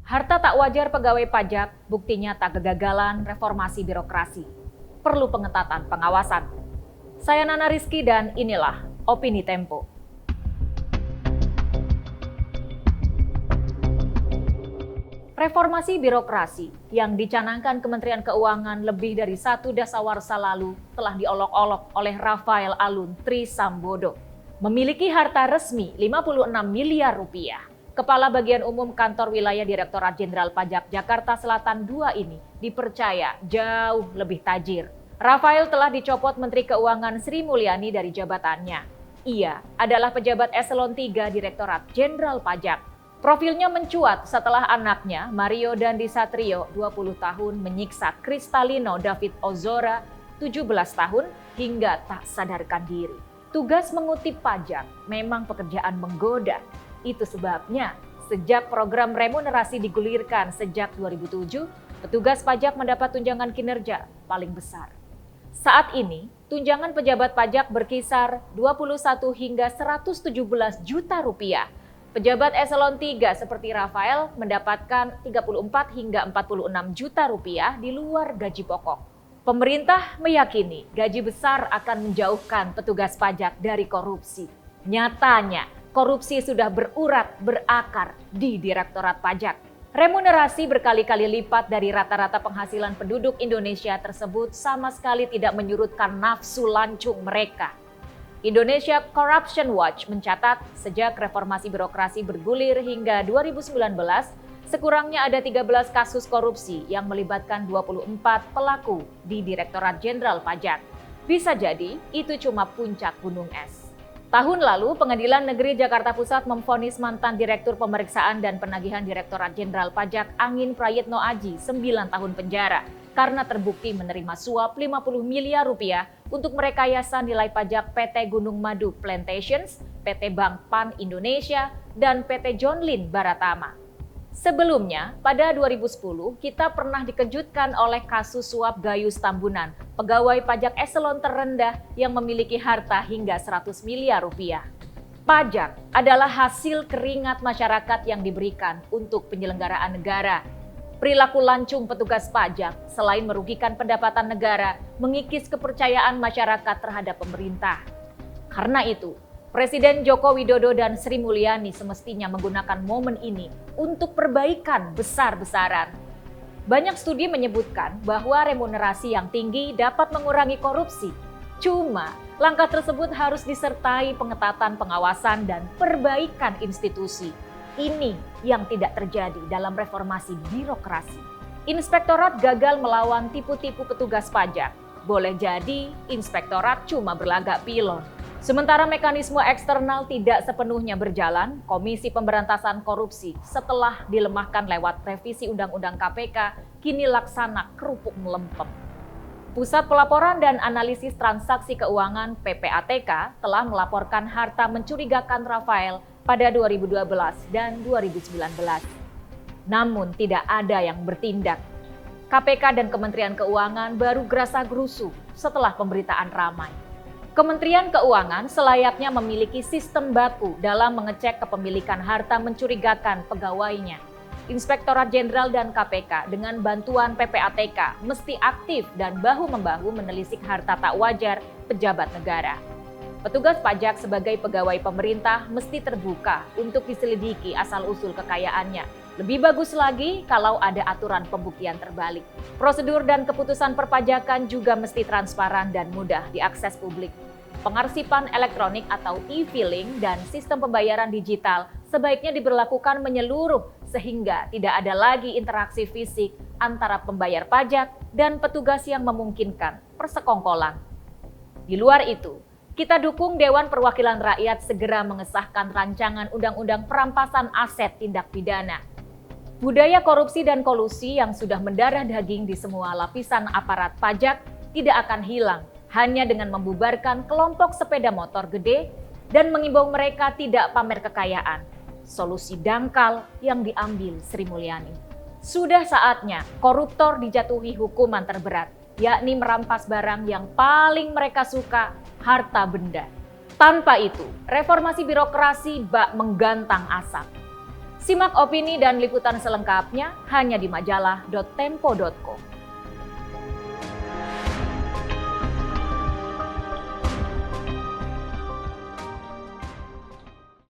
Harta tak wajar pegawai pajak buktinya tak kegagalan reformasi birokrasi. Perlu pengetatan pengawasan. Saya Nana Rizky dan inilah Opini Tempo. Reformasi birokrasi yang dicanangkan Kementerian Keuangan lebih dari 1 dasawarsa lalu telah diolok-olok oleh Rafael Alun Trisambodo. Memiliki harta resmi 56 miliar rupiah. Kepala Bagian Umum Kantor Wilayah Direktorat Jenderal Pajak Jakarta Selatan II ini dipercaya jauh lebih tajir. Rafael telah dicopot Menteri Keuangan Sri Mulyani dari jabatannya. Ia adalah pejabat eselon 3 Direktorat Jenderal Pajak. Profilnya mencuat setelah anaknya, Mario Dandi Satrio, 20 tahun, menyiksa Kristalino David Ozora, 17 tahun, hingga tak sadarkan diri. Tugas mengutip pajak memang pekerjaan menggoda. Itu sebabnya, sejak program remunerasi digulirkan sejak 2007, petugas pajak mendapat tunjangan kinerja paling besar. Saat ini, tunjangan pejabat pajak berkisar 21 hingga 117 juta rupiah. Pejabat eselon 3 seperti Rafael mendapatkan 34 hingga 46 juta rupiah di luar gaji pokok. Pemerintah meyakini gaji besar akan menjauhkan petugas pajak dari korupsi. Nyatanya, korupsi sudah berurat berakar di Direktorat Pajak. Remunerasi berkali-kali lipat dari rata-rata penghasilan penduduk Indonesia tersebut sama sekali tidak menyurutkan nafsu lancung mereka. Indonesia Corruption Watch mencatat sejak reformasi birokrasi bergulir hingga 2019, sekurangnya ada 13 kasus korupsi yang melibatkan 24 pelaku di Direktorat Jenderal Pajak. Bisa jadi itu cuma puncak gunung es. Tahun lalu, Pengadilan Negeri Jakarta Pusat memvonis mantan Direktur Pemeriksaan dan Penagihan Direktorat Jenderal Pajak Angin Prayitno Aji 9 tahun penjara karena terbukti menerima suap 50 miliar rupiah untuk merekayasa nilai pajak PT Gunung Madu Plantations, PT Bank Pan Indonesia, dan PT John Lynn Baratama. Sebelumnya, pada 2010, kita pernah dikejutkan oleh kasus suap Gayus Tambunan, pegawai pajak eselon terendah yang memiliki harta hingga 100 miliar rupiah. Pajak adalah hasil keringat masyarakat yang diberikan untuk penyelenggaraan negara. Perilaku lancung petugas pajak selain merugikan pendapatan negara, mengikis kepercayaan masyarakat terhadap pemerintah. Karena itu, Presiden Joko Widodo dan Sri Mulyani semestinya menggunakan momen ini untuk perbaikan besar-besaran. Banyak studi menyebutkan bahwa remunerasi yang tinggi dapat mengurangi korupsi. Cuma, langkah tersebut harus disertai pengetatan pengawasan dan perbaikan institusi. Ini yang tidak terjadi dalam reformasi birokrasi. Inspektorat gagal melawan tipu-tipu petugas pajak. Boleh jadi inspektorat cuma berlagak pilon. Sementara mekanisme eksternal tidak sepenuhnya berjalan, Komisi Pemberantasan Korupsi setelah dilemahkan lewat revisi Undang-Undang KPK kini laksana kerupuk melempem. Pusat Pelaporan dan Analisis Transaksi Keuangan (PPATK) telah melaporkan harta mencurigakan Rafael pada 2012 dan 2019. Namun tidak ada yang bertindak. KPK dan Kementerian Keuangan baru gerasa-gerusu setelah pemberitaan ramai. Kementerian Keuangan selayaknya memiliki sistem baku dalam mengecek kepemilikan harta mencurigakan pegawainya. Inspektorat Jenderal dan KPK dengan bantuan PPATK mesti aktif dan bahu-membahu menelisik harta tak wajar pejabat negara. Petugas pajak sebagai pegawai pemerintah mesti terbuka untuk diselidiki asal-usul kekayaannya. Lebih bagus lagi kalau ada aturan pembuktian terbalik. Prosedur dan keputusan perpajakan juga mesti transparan dan mudah diakses publik. Pengarsipan elektronik atau e-filing dan sistem pembayaran digital sebaiknya diberlakukan menyeluruh sehingga tidak ada lagi interaksi fisik antara pembayar pajak dan petugas yang memungkinkan persekongkolan. Di luar itu, kita dukung Dewan Perwakilan Rakyat segera mengesahkan rancangan Undang-Undang Perampasan Aset Tindak Pidana. Budaya korupsi dan kolusi yang sudah mendarah daging di semua lapisan aparat pajak tidak akan hilang hanya dengan membubarkan kelompok sepeda motor gede dan mengimbau mereka tidak pamer kekayaan. Solusi dangkal yang diambil Sri Mulyani. Sudah saatnya koruptor dijatuhi hukuman terberat, yakni merampas barang yang paling mereka suka, harta benda. Tanpa itu, reformasi birokrasi bak menggantang asap. Simak opini dan liputan selengkapnya hanya di majalah.tempo.co.